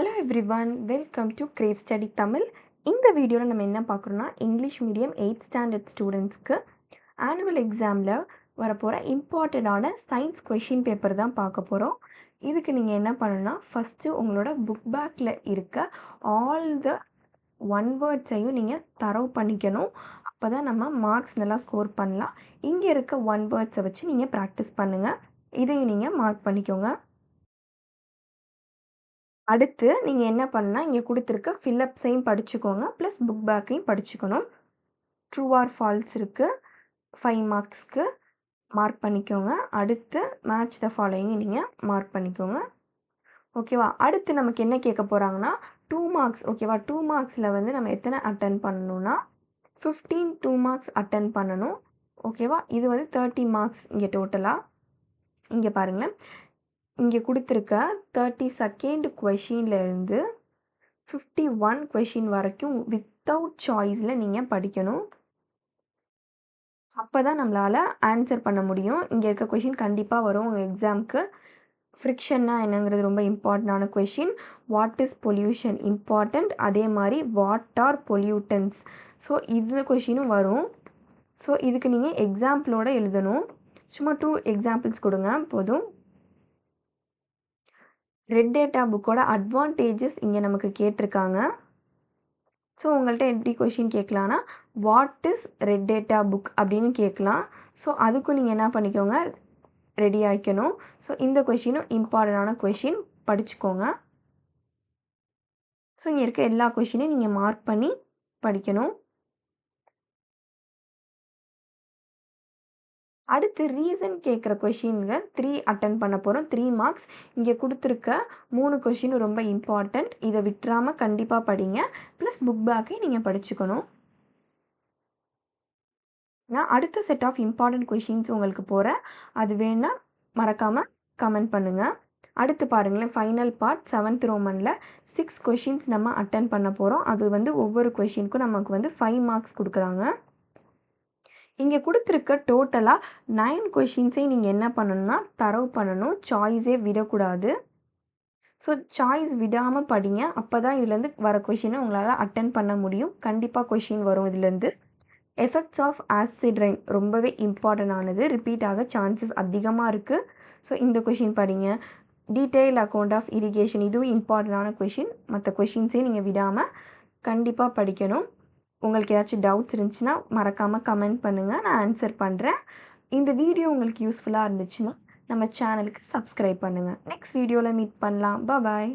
Hello everyone, welcome to Crave Study Tamil. இந்த வீடியோவில் நம்ம என்ன பார்க்குறோன்னா இங்கிலீஷ் மீடியம் 8th ஸ்டாண்டர்ட் ஸ்டூடெண்ட்ஸ்க்கு ஆனுவல் எக்ஸாமில் வரப்போகிற இம்பார்ட்டண்ட்டான சயின்ஸ் கொஷின் பேப்பர் தான் பார்க்க போகிறோம். இதுக்கு நீங்கள் என்ன பண்ணணும்னா ஃபஸ்ட்டு உங்களோட புக் பேக்கில் இருக்க ஆல் த ஒன் வேர்ட்ஸையும் நீங்கள் தரவு பண்ணிக்கணும். அப்போ தான் நம்ம மார்க்ஸ் நல்லா ஸ்கோர் பண்ணலாம். இங்கே இருக்க ஒன் வேர்ட்ஸை வச்சு நீங்கள் ப்ராக்டிஸ் பண்ணுங்கள். இதையும் நீங்கள் மார்க் பண்ணிக்கோங்க. அடுத்து நீங்கள் என்ன பண்ணணும்னா இங்கே கொடுத்துருக்க ஃபில்லப்ஸையும் படிச்சுக்கோங்க, ப்ளஸ் புக் பேக்கையும் படிச்சுக்கணும். ட்ரூ ஆர் ஃபால்ஸ் இருக்குது, 5 மார்க்ஸ்க்கு மார்க் பண்ணிக்கோங்க. அடுத்து மேட்ச் த ஃபாலோயிங் நீங்கள் மார்க் பண்ணிக்கோங்க. ஓகேவா? அடுத்து நமக்கு என்ன கேட்க போகிறாங்கன்னா 2 மார்க்ஸ். ஓகேவா? 2 மார்க்ஸில் வந்து நம்ம எத்தனை அட்டன் பண்ணணும்னா 15 2 மார்க்ஸ் அட்டன் பண்ணணும். ஓகேவா? இது வந்து 30 மார்க்ஸ் இங்கே டோட்டலாக. இங்கே பாருங்களேன், இங்கே கொடுத்துருக்க 32nd கொஷின்லேருந்து 51 கொஷின் வரைக்கும் வித்தவுட் சாய்ஸில் நீங்கள் படிக்கணும். அப்போ தான் நம்மளால் ஆன்சர் பண்ண முடியும். இங்கே இருக்க கொஷின் கண்டிப்பாக வரும் உங்கள் எக்ஸாமுக்கு. ஃப்ரிக்ஷன்னா என்னங்கிறது ரொம்ப இம்பார்ட்டண்டான question. What is pollution important. அதே மாதிரி வாட் ஆர் பொல்யூட்டன்ஸ். ஸோ இந்த கொஷினும் வரும். ஸோ இதுக்கு நீங்கள் எக்ஸாம்பிளோடு எழுதணும். சும்மா 2 எக்ஸாம்பிள்ஸ் கொடுங்க போதும். ரெட் டேட்டா புக்கோட அட்வான்டேஜஸ் இங்கே நமக்கு கேட்டிருக்காங்க. ஸோ உங்கள்கிட்ட எப்படி கொஷின் கேட்கலான்னா what is red data book அப்படின்னு கேட்கலாம். ஸோ அதுக்கும் நீங்கள் என்ன பண்ணிக்கோங்க, ரெடி ஆகிக்கணும். ஸோ இந்த கொஷினும் இம்பார்ட்டண்டான கொஷின், படிச்சுக்கோங்க. ஸோ இங்கே இருக்க எல்லா கொஷினையும் நீங்கள் மார்க் பண்ணி படிக்கணும். அடுத்து ரீசன் கேட்குற கொஷின்க 3 அட்டன் பண்ண போகிறோம். 3 மார்க்ஸ். இங்கே கொடுத்துருக்க 3 கொஷினும் ரொம்ப இம்பார்ட்டண்ட். இதை விட்டுறாமல் கண்டிப்பாக படிங்க. ப்ளஸ் புக் பேக்கை நீங்கள் படிச்சுக்கணும். நான் அடுத்த செட் ஆஃப் இம்பார்ட்டண்ட் கொஷின்ஸ் உங்களுக்கு போகிறேன். அது வேணால் மறக்காமல் கமெண்ட் பண்ணுங்கள். அடுத்து பாருங்களேன், ஃபைனல் பார்ட் 7th ரோமனில் 6 கொஷின்ஸ் நம்ம அட்டன் பண்ண போகிறோம். அது வந்து ஒவ்வொரு கொஷினுக்கும் நமக்கு வந்து 5 மார்க்ஸ் கொடுக்குறாங்க. இங்கே கொடுத்துருக்க டோட்டலாக 9 கொஷின்ஸையும் நீங்கள் என்ன பண்ணணும்னா தரவு பண்ணணும். சாய்ஸே விடக்கூடாது. ஸோ சாய்ஸ் விடாமல் படிங்க. அப்போ தான் இதுலேருந்து வர கொஷினை உங்களால் அட்டன் பண்ண முடியும். கண்டிப்பாக கொஷின் வரும் இதுலேருந்து. எஃபெக்ட்ஸ் ஆஃப் ஆசிட் ரெயின் ரொம்பவே இம்பார்ட்டண்டானது. ரிப்பீட் ஆக சான்சஸ் அதிகமாக இருக்குது. ஸோ இந்த கொஷின் படிங்க. டீட்டெயில் அக்கௌண்ட் ஆஃப் இரிகேஷன், இதுவும் இம்பார்ட்டண்டான கொஷின். மற்ற கொஷின்ஸையும் நீங்கள் விடாமல் கண்டிப்பாக படிக்கணும். உங்களுக்கு ஏதாச்சும் டவுட்ஸ் இருந்துச்சுன்னா மறக்காமல் கமெண்ட் பண்ணுங்கள், நான் ஆன்சர் பண்ணுறேன். இந்த வீடியோ உங்களுக்கு யூஸ்ஃபுல்லாக இருந்துச்சுன்னா நம்ம சேனலுக்கு சப்ஸ்கிரைப் பண்ணுங்கள். நெக்ஸ்ட் வீடியோவில் மீட் பண்ணலாம். பாய்.